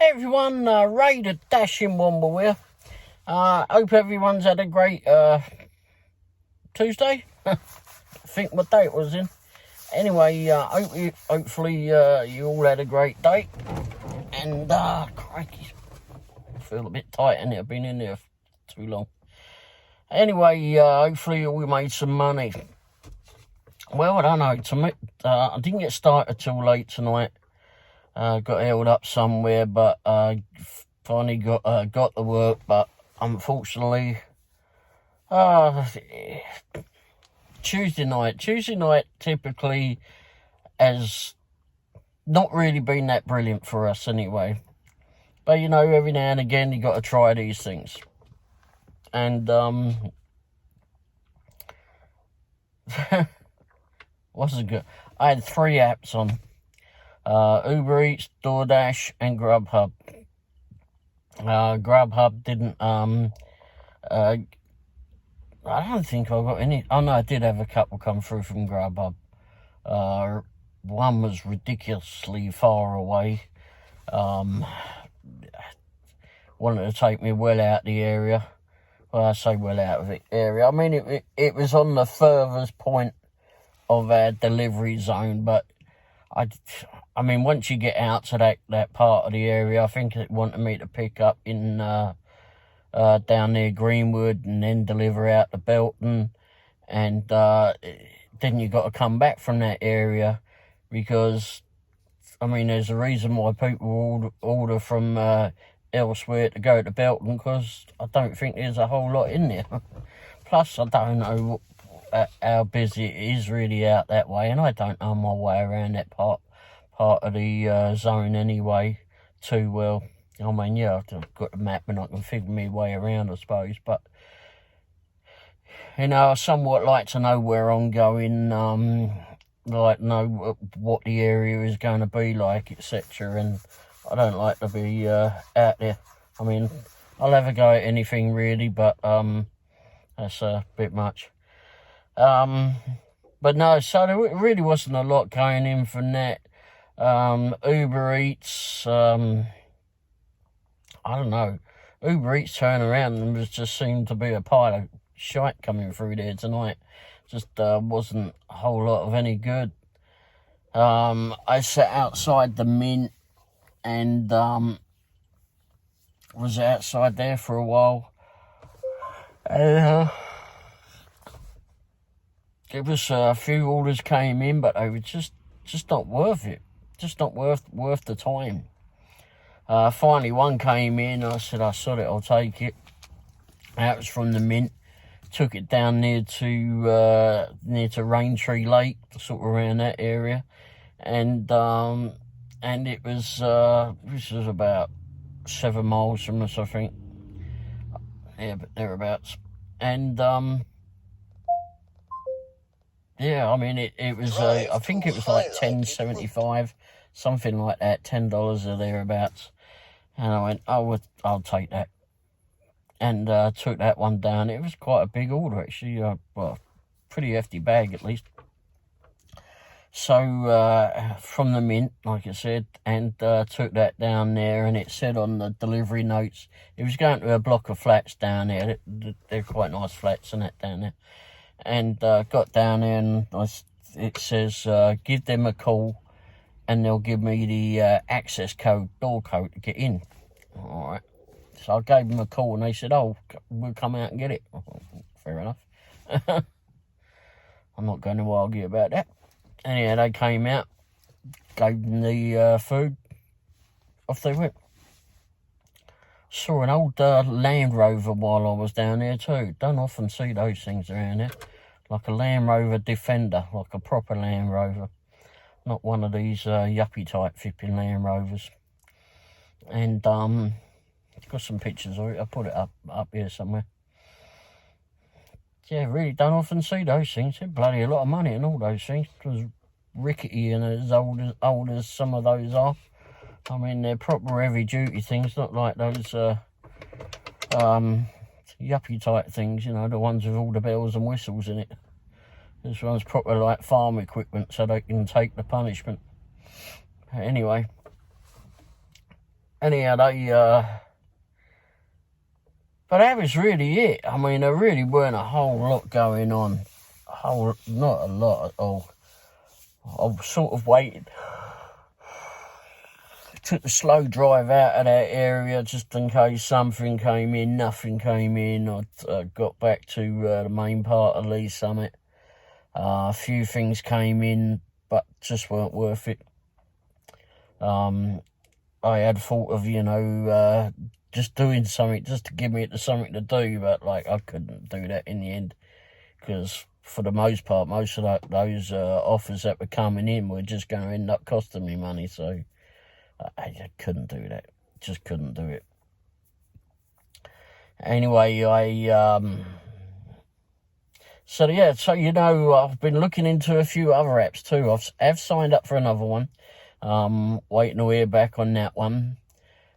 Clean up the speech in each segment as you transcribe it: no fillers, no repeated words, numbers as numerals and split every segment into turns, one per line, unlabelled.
Everyone, Ray the Dashing Womble here. Hope everyone's had a great Tuesday. I think what day it was in. Anyway, hopefully you all had a great day. And crikey, I feel a bit tight in it. I've been in there for too long. Anyway, hopefully you all made some money. Well, I don't know. I didn't get started till late tonight. Got held up somewhere, but finally got the work. But unfortunately, Tuesday night typically has not really been that brilliant for us anyway. But you know, every now and again you got to try these things. And what's it good? I had 3 apps on. Uber Eats, Doordash, and Grubhub. Grubhub didn't, I don't think I got any. Oh no, I did have a couple come through from Grubhub. One was ridiculously far away. Wanted to take me well out the area. Well, I say well out of the area. I mean, it was on the furthest point of our delivery zone, but I mean, once you get out to that part of the area, I think it wanted me to pick up in down near Greenwood and then deliver out to Belton, and then you got to come back from that area because, I mean, there's a reason why people order from elsewhere to go to Belton, because I don't think there's a whole lot in there. Plus, I don't know how busy it is really out that way, and I don't know my way around that part of the zone anyway too well. I mean, yeah, I've got a map and I can figure my way around, I suppose, but you know, I somewhat like to know where I'm going, like know what the area is going to be like, etc. And I don't like to be out there. I mean, I'll have a go at anything really, but that's a bit much. But no, so there really wasn't a lot going in from that. Uber Eats, I don't know. Uber Eats turned around and there just seemed to be a pile of shite coming through there tonight. Just wasn't a whole lot of any good. I sat outside the Mint and was outside there for a while. And it was a few orders came in, but they were just not worth it. Just not worth the time. Finally, one came in. I said, I sod it, I'll take it. That was from the Mint. Took it down near to Raintree Lake, sort of around that area, and it was this was about 7 miles from us, I think. Yeah, but thereabouts. And yeah, I mean, it was, I think it was like $10.75, something like that, $10 or thereabouts. And I went, oh, I'll take that. And took that one down. It was quite a big order, actually. Well, pretty hefty bag, at least. So, from the Mint, like I said, and took that down there, and it said on the delivery notes, it was going to a block of flats down there. They're quite nice flats and that down there. And got down there and it says, give them a call and they'll give me the access code, door code to get in. All right. So I gave them a call and they said, oh, we'll come out and get it. Fair enough. I'm not going to argue about that. Anyhow, they came out, gave them the food, off they went. Saw an old Land Rover while I was down there too. Don't often see those things around there. Like a Land Rover Defender, like a proper Land Rover. Not one of these yuppie type flipping Land Rovers. And got some pictures of it. I put it up here somewhere. Yeah, really don't often see those things. They're bloody a lot of money and all those things. It was rickety and as old as some of those are. I mean, they're proper heavy duty things, not like those yuppie type things, you know, the ones with all the bells and whistles in it. This one's proper like farm equipment so they can take the punishment. Anyway, anyhow, but that was really it. I mean, there really weren't a whole lot going on. Not a lot at all. I was sort of waiting. Took the slow drive out of that area just in case something came in. Nothing came in. I got back to the main part of Lee Summit. A few things came in, but just weren't worth it. I had thought of, just doing something just to give me something to do, but like I couldn't do that in the end, because for the most part, most of those offers that were coming in were just going to end up costing me money. So I couldn't do that. Just couldn't do it. Anyway, so I've been looking into a few other apps too. I've signed up for another one. Waiting to hear back on that one.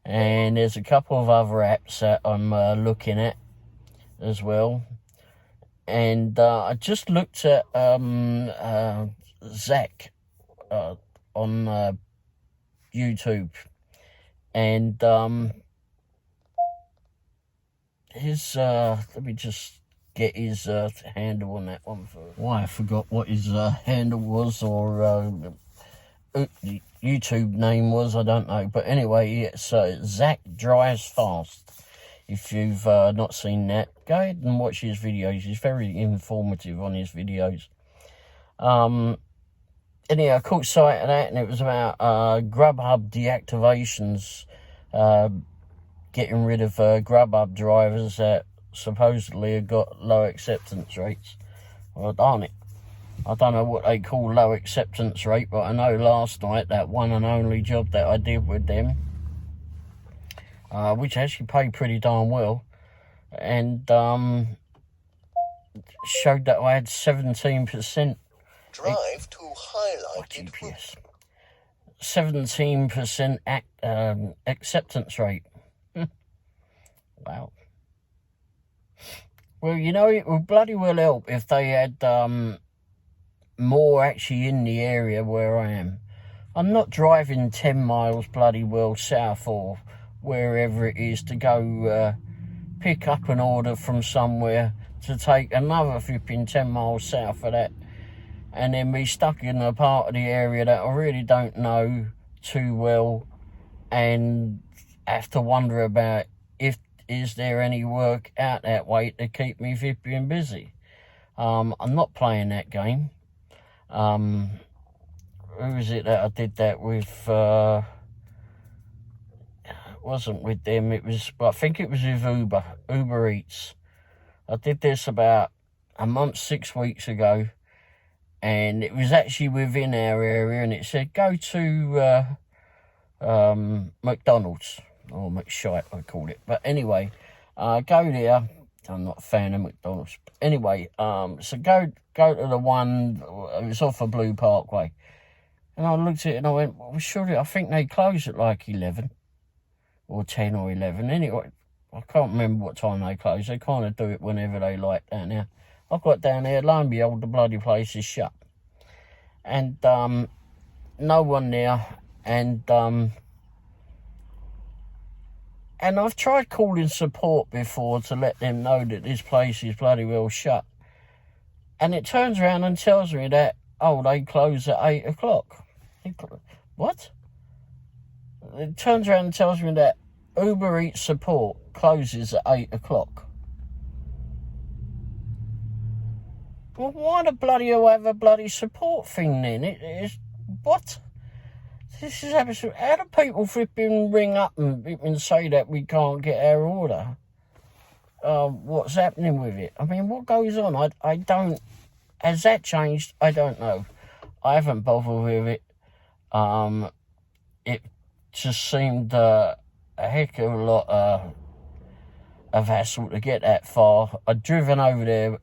And there's a couple of other apps that I'm looking at as well. And I just looked at Zach on YouTube, and his let me just get his handle on that one first. Why, I forgot what his handle was, or YouTube name was, I don't know. But anyway, it's Zach Drives Fast. If you've not seen that, go ahead and watch his videos. He's very informative on his videos. Anyhow, I caught sight of that, and it was about Grubhub deactivations, getting rid of Grubhub drivers that supposedly have got low acceptance rates. Well, darn it. I don't know what they call low acceptance rate, but I know last night, that one and only job that I did with them, which actually paid pretty darn well, and showed that I had 17%.
Drive to highlighted
GPS. 17% acceptance rate. Wow. Well, it would bloody well help if they had more actually in the area where I am. I'm not driving 10 miles bloody well south or wherever it is to go pick up an order from somewhere to take another flipping 10 miles south of that, and then be stuck in a part of the area that I really don't know too well, and have to wonder about is there any work out that way to keep me flipping busy. I'm not playing that game. Who was it that I did that with? It wasn't with them. I think it was with Uber Eats. I did this about a month, 6 weeks ago, and it was actually within our area, and it said go to McDonald's, or McShite I called it. But anyway, go there. I'm not a fan of McDonald's. Anyway, so go to the one, it was off of Blue Parkway. And I looked at it and I went, well, surely, I think they close at like 11 or 10 or 11. Anyway, I can't remember what time they close. They kind of do it whenever they like down there. I got down there, lo and behold, the bloody place is shut. And no one there. And I've tried calling support before to let them know that this place is bloody well shut. And it turns around and tells me that, they close at 8 o'clock. What? It turns around and tells me that Uber Eats support closes at 8 o'clock. Well, why the bloody hell have a bloody support thing then? It's what? This is absolute. How do people flipping ring up and say that we can't get our order? What's happening with it? I mean, what goes on? I don't. Has that changed? I don't know. I haven't bothered with it. It just seemed a heck of a lot of hassle to get that far. I'd driven over there.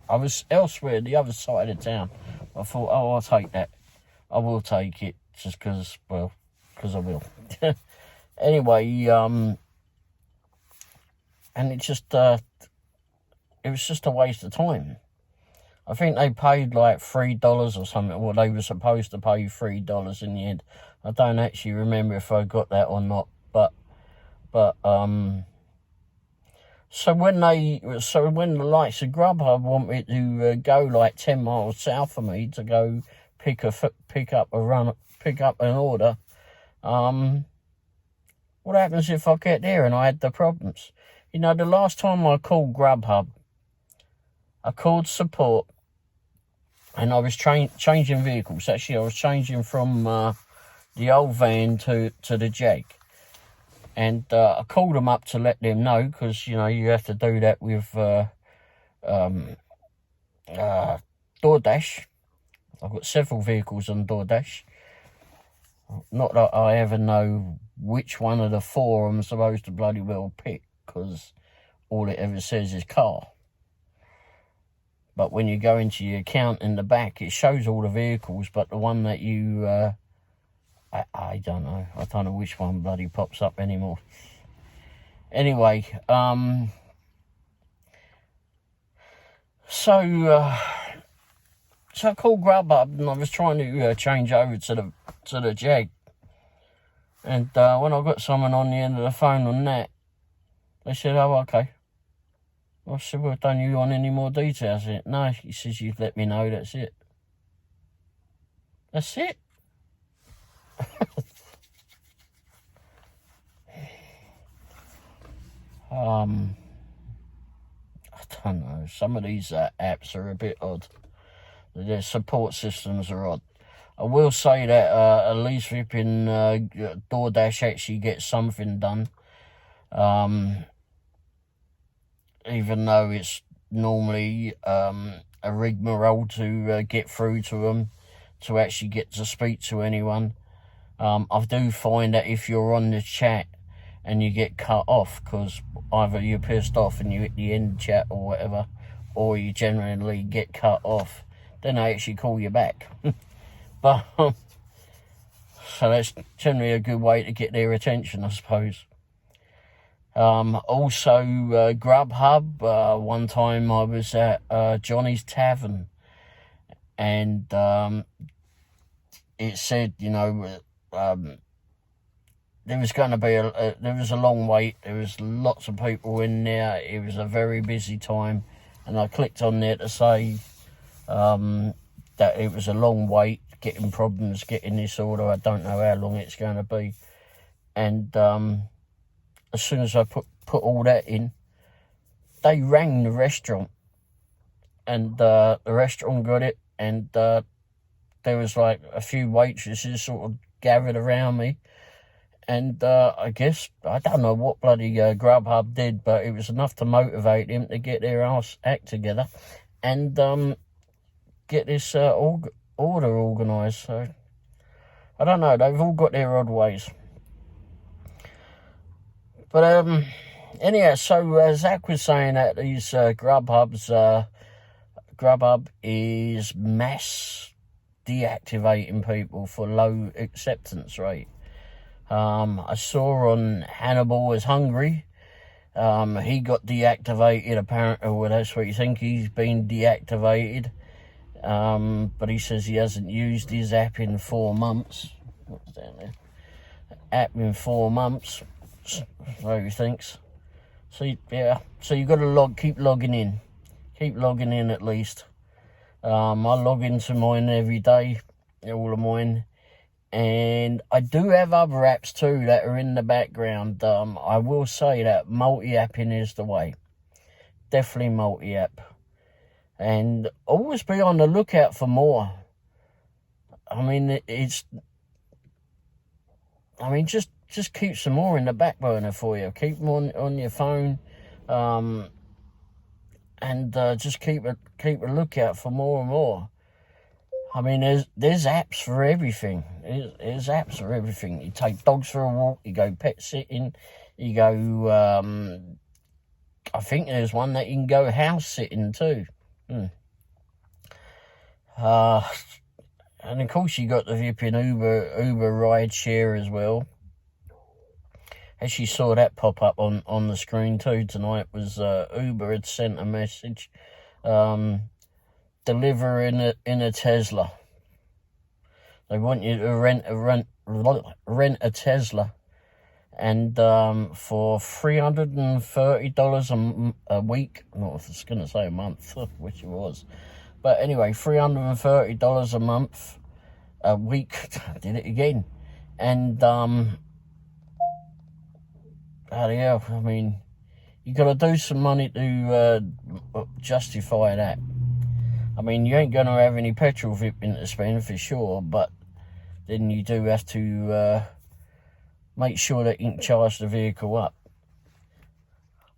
I was elsewhere, the other side of town. I thought, I'll take that. I will take it, just because I will. Anyway, and it was just a waste of time. I think they paid like $3 or something. Well, they were supposed to pay $3 in the end. I don't actually remember if I got that or not, but so when the likes of Grubhub want me to go like 10 miles south of me to go pick up an order, what happens if I get there and I had the problems? You know, the last time I called Grubhub, I called support, and I was changing vehicles. Actually, I was changing from the old van to the Jag. And I called them up to let them know, because, you know, you have to do that with Doordash. I've got several vehicles on Doordash. Not that I ever know which one of the four I'm supposed to bloody well pick, because all it ever says is car. But when you go into your account in the back, it shows all the vehicles, but the one that you, I don't know. I don't know which one bloody pops up anymore. Anyway, so I called Grubhub, and I was trying to change over to the Jag. And when I got someone on the end of the phone on that, they said, "Oh, okay." I said, "Well, don't you want any more details?" I said, "No," he says, "You've let me know, that's it." That's it. I don't know. Some of these apps are a bit odd. Their support systems are odd. I will say that at least flipping Doordash actually gets something done. Even though it's normally a rigmarole to get through to them, to actually get to speak to anyone. I do find that if you're on the chat and you get cut off, because either you're pissed off and you hit the end chat or whatever, or you generally get cut off, then they actually call you back. But so that's generally a good way to get their attention, I suppose. Also, Grubhub, one time I was at Johnny's Tavern, and it said, you know, there was going to be there was a long wait. There was lots of people in there. It was a very busy time, and I clicked on there to say that it was a long wait, getting problems getting this order. I don't know how long it's going to be. And as soon as I put all that in, they rang the restaurant, and the restaurant got it, and there was like a few waitresses sort of gathered around me, and I guess, I don't know what bloody Grubhub did, but it was enough to motivate him to get their act together and get this order organised. So I don't know, they've all got their odd ways. But anyhow, so Zach was saying that these Grubhub is mass deactivating people for low acceptance rate. I saw on Hannibal is Hungry, he got deactivated apparently, well, that's what you think, he's been deactivated. But he says he hasn't used his app in 4 months. What's down there? App in 4 months. So he thinks. So yeah, so you got to keep logging in at least. I log into mine every day, all of mine, and I do have other apps too that are in the background. I will say that multi-apping is the way, definitely multi-app, and always be on the lookout for more. I mean, just keep some more in the back burner for you. Keep them on your phone, and just keep a lookout for more and more. I mean, there's apps for everything. There's apps for everything. You take dogs for a walk. You go pet sitting. You go. I think there's one that you can go house sitting too. And of course you got the flipping Uber ride share as well. Actually saw that pop up on the screen too tonight. Was Uber had sent a message, deliver in a Tesla. They want you to rent a Tesla, and for $330 a week. Not if it's going to say a month, which it was, but anyway, $330 a month, a week. I did it again, and bloody hell, I mean, you got to do some money to justify that. I mean, you ain't going to have any petrol to spend for sure, but then you do have to make sure that you can charge the vehicle up.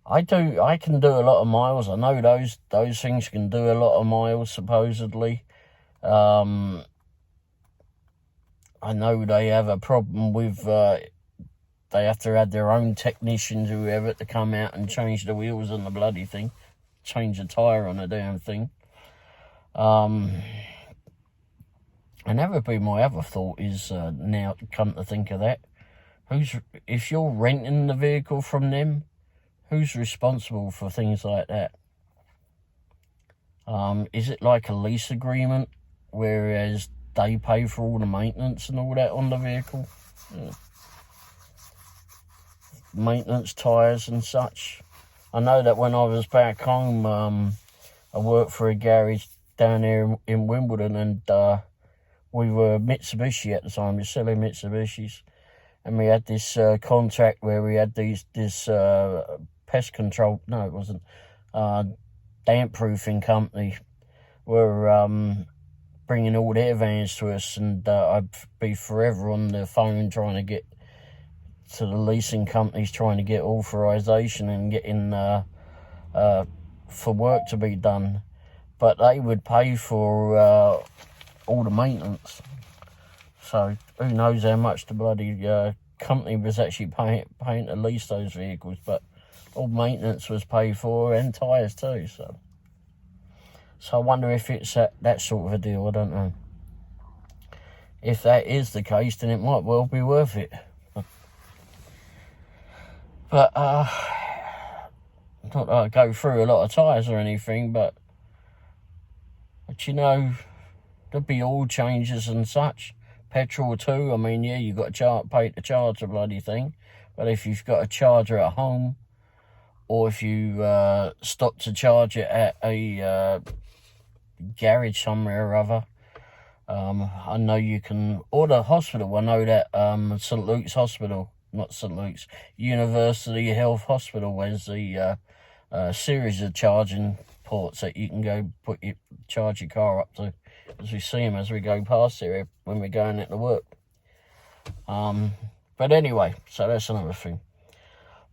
I can do a lot of miles. I know those things can do a lot of miles, supposedly. I know they have a problem with, they have to have their own technicians, whoever, to come out and change the wheels on the bloody thing. Change the tyre on the damn thing. And that would be my other thought is, now to come to think of that, if you're renting the vehicle from them, who's responsible for things like that? Is it like a lease agreement, whereas they pay for all the maintenance and all that on the vehicle? Yeah. Maintenance, tyres and such. I know that when I was back home, I worked for a garage down there in Wimbledon, and we were Mitsubishi at the time. We were selling Mitsubishis, and we had this contract where we had this pest control. No, it wasn't. Damp proofing company were bringing all their vans to us, and I'd be forever on the phone trying to get to the leasing companies, trying to get authorization and getting for work to be done. But they would pay for all the maintenance. So who knows how much the bloody company was actually paying to lease those vehicles. But all maintenance was paid for, and tyres too. So I wonder if it's that sort of a deal. I don't know. If that is the case, then it might well be worth it. But not that I go through a lot of tyres or anything, but you know, there'll be oil changes and such. Petrol too. I mean, yeah, you've got to pay to charge the bloody thing. But if you've got a charger at home, or if you stop to charge it at a garage somewhere or other, I know you can, or the hospital. I know that St. Luke's Hospital, not St. Luke's, University Health Hospital has a series of charging ports that you can go charge your car up to, as we see them as we go past here when we're going into work. But anyway, so that's another thing.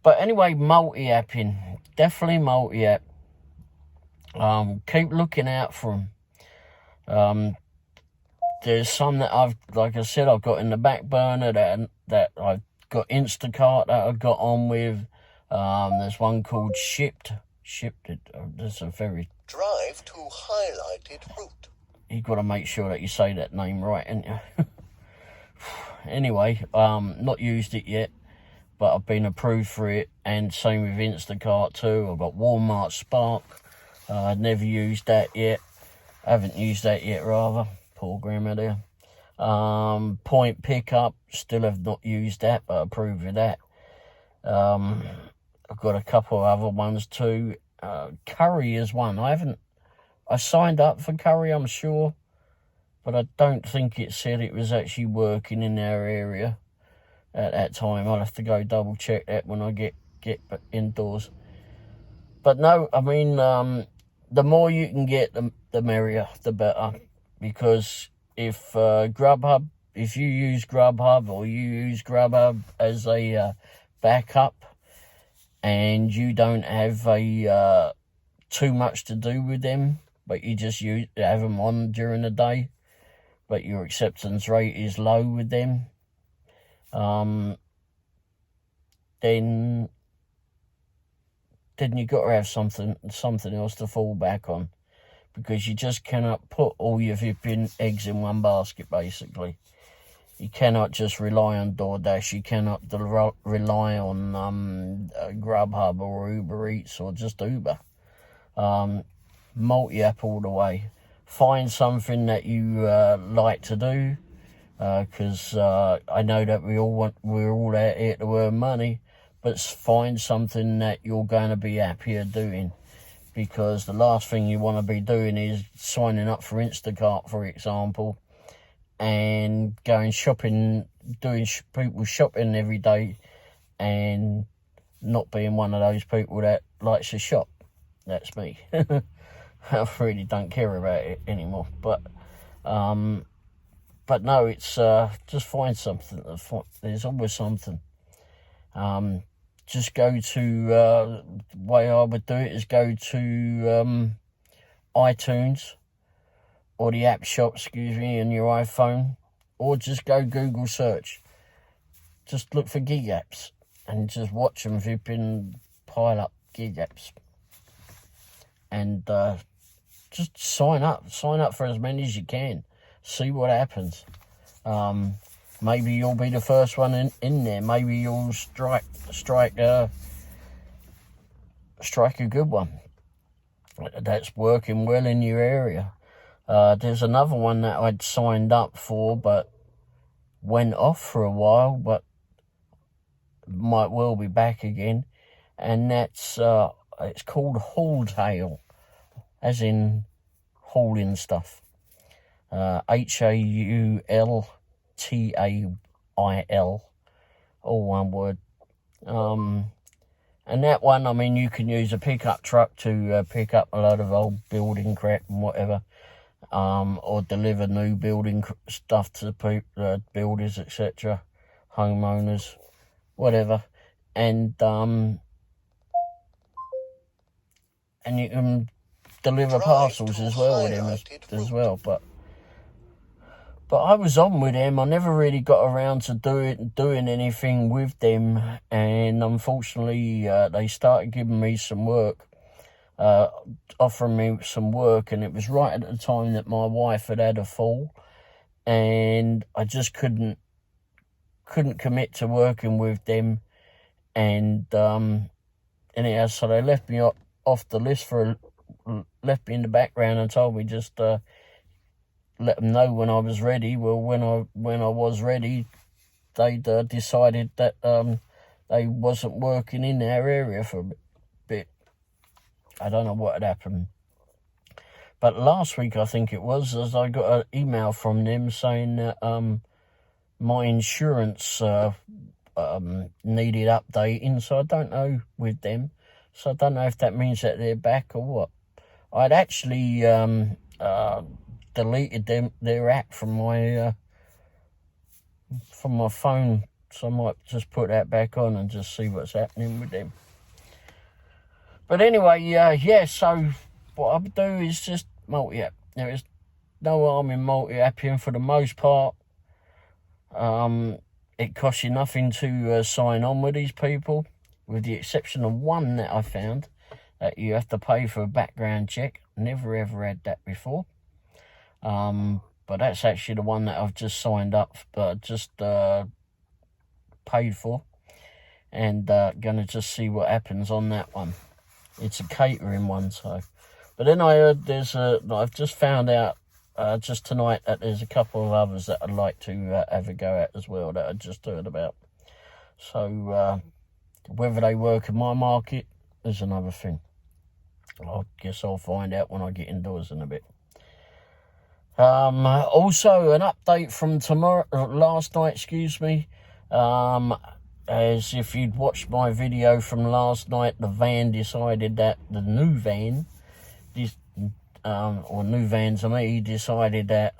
But anyway, multi-apping, definitely multi-app. Keep looking out for them. There's some that like I said, I've got in the back burner that I've got Instacart that I've got on with. There's one called Shipped. That's a very...
Drive to highlighted route.
You've got to make sure that you say that name right, ain't you? Anyway, not used it yet, but I've been approved for it, and same with Instacart too. I've got Walmart Spark. I've never used that yet. I haven't used that yet, rather. Poor grandma there. Point Pickup, still have not used that, but approved of that. I've got a couple of other ones too. Curry is one. I signed up for Curry, I'm sure, but I don't think it said it was actually working in our area at that time. I'll have to go double check that when I get indoors. But no, I mean, the more you can get, the merrier, the better. Because if if you use Grubhub, or you use Grubhub as a backup, and you don't have too much to do with them, but you just have them on during the day, but your acceptance rate is low with them, then you've got to have something else to fall back on, because you just cannot put all your eggs in one basket, basically. You cannot just rely on Doordash. You cannot rely on Grubhub or Uber Eats or just Uber. Multi-app all the way. Find something that you like to do, because I know that we're all out here to earn money, but find something that you're going to be happier doing, because the last thing you want to be doing is signing up for Instacart, for example, and going shopping, doing people shopping every day, and not being one of those people that likes to shop. That's me. I really don't care about it anymore. But no, it's just find something. There's always something. Just go to, the way I would do it is go to iTunes, or the app shop, in your iPhone, or just go Google search. Just look for gig apps and just watch them flipping pile up gig apps. And just sign up for as many as you can. See what happens. Maybe you'll be the first one in there. Maybe you'll strike a good one that's working well in your area. There's another one that I'd signed up for, but went off for a while, but might well be back again. And that's it's called Haultail, as in hauling stuff. Haultail, all one word. And that one, I mean, you can use a pickup truck to pick up a load of old building crap and whatever, or deliver new building stuff to the builders, etc., homeowners, whatever. And you can deliver parcels as well with them as well. But I was on with them. I never really got around to doing anything with them, and unfortunately they started giving me some work, offering me some work, and it was right at the time that my wife had a fall, and I just couldn't commit to working with them. And anyhow, so they left me off the list left me in the background and told me just let them know when I was ready. Well, when I was ready, they'd decided that they wasn't working in our area for a bit. I don't know what had happened. But last week, I think it was, as I got an email from them saying that my insurance needed updating, so I don't know with them. So I don't know if that means that they're back or what. I'd actually deleted their app from my phone, so I might just put that back on and just see what's happening with them. But anyway, yeah. So what I would do is just multi-app. There is no harm in multi-apping for the most part. It costs you nothing to sign on with these people, with the exception of one that I found that you have to pay for a background check. Never ever had that before. But that's actually the one that I've just signed up, but just paid for, and gonna just see what happens on that one. It's a catering one, so. But then I heard I've just found out just tonight that there's a couple of others that I'd like to have a go at as well that I just heard about. So whether they work in my market is another thing. I guess I'll find out when I get indoors in a bit. Also, an update from last night, as if you'd watched my video from last night, the van decided that the new van, or new van to me, decided that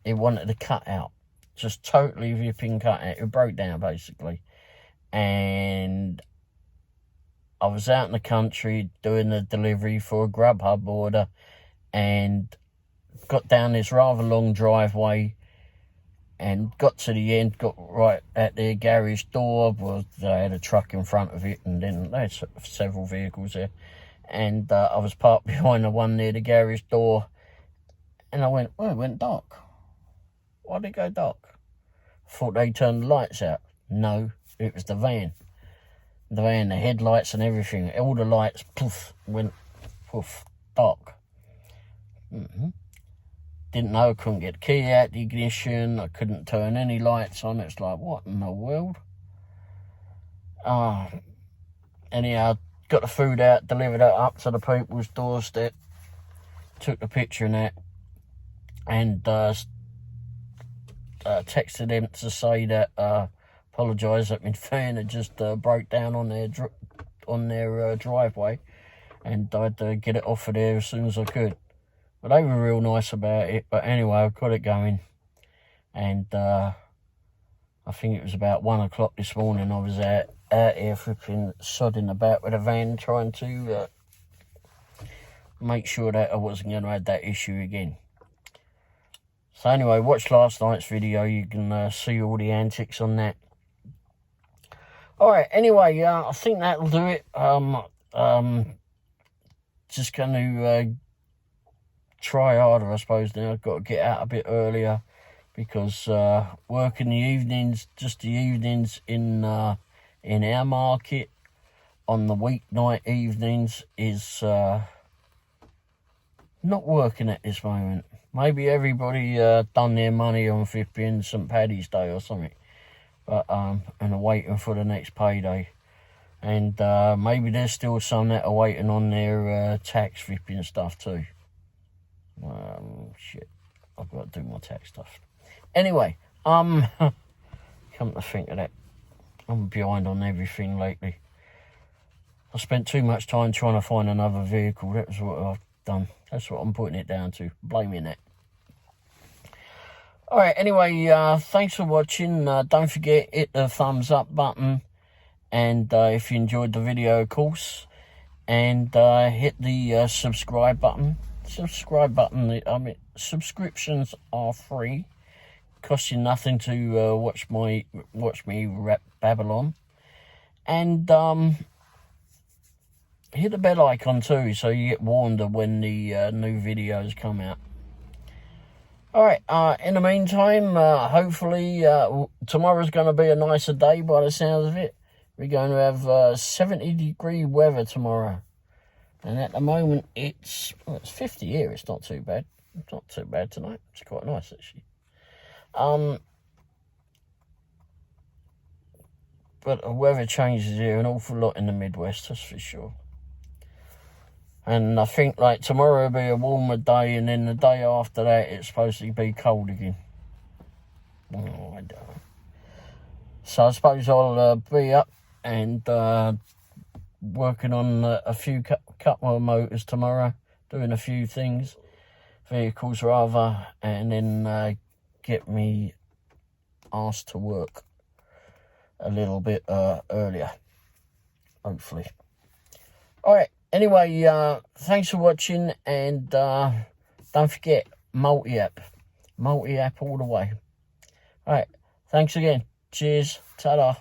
it wanted to cut out, just totally ripping cut out. It broke down basically, and I was out in the country doing the delivery for a Grubhub order, and got down this rather long driveway and got to the end, got right at their garage door. Well, they had a truck in front of it, and then they had several vehicles there. And I was parked behind the one near the garage door, and I went, oh, it went dark. Why did it go dark? I thought they turned the lights out. No, it was the van. The van, the headlights and everything, all the lights, poof, went poof, dark. didn't know, I couldn't get the key out the ignition, I couldn't turn any lights on. It's like, what in the world? Anyhow, got the food out, delivered it up to the people's doorstep, took the picture and that, and texted them to say that apologise that my van had just broke down on their driveway, and I'd get it off of there as soon as I could. But they were real nice about it. But anyway, I got it going, and I think it was about 1 o'clock this morning. I was out here flipping sodding about with a van, trying to make sure that I wasn't going to have that issue again. So anyway, watch last night's video. You can see all the antics on that. Alright, anyway, I think that'll do it. Just going to try harder, I suppose, now. I've got to get out a bit earlier, because work in the evenings, just the evenings in our market, on the weeknight evenings, is not working at this moment. Maybe everybody done their money on flipping St. Paddy's Day or something, but and are waiting for the next payday. And maybe there's still some that are waiting on their tax flipping stuff too. Shit, I've got to do my tax stuff. Anyway, come to think of that, I'm behind on everything lately. I spent too much time trying to find another vehicle. That was what I've done. That's what I'm putting it down to. Blaming that. Alright, anyway, thanks for watching. Don't forget, hit the thumbs up button. And if you enjoyed the video, of course. And hit the subscribe button. Subscribe button, I mean, subscriptions are free. Cost you nothing to watch me babble on. And hit the bell icon too, so you get warned of when the new videos come out. Alright, in the meantime, hopefully tomorrow's going to be a nicer day by the sounds of it. We're going to have 70-degree weather tomorrow. And at the moment, it's 50 here. It's not too bad. It's not too bad tonight. It's quite nice, actually. But the weather changes here an awful lot in the Midwest, that's for sure. And I think, like, tomorrow will be a warmer day, and then the day after that, it's supposed to be cold again. Oh, I don't know. So I suppose I'll be up and working on a few couple of motors tomorrow, doing a few things, vehicles rather, and then get me asked to work a little bit earlier, hopefully. Alright, anyway, thanks for watching, and don't forget, multi-app all the way. Alright, thanks again. Cheers, ta-da.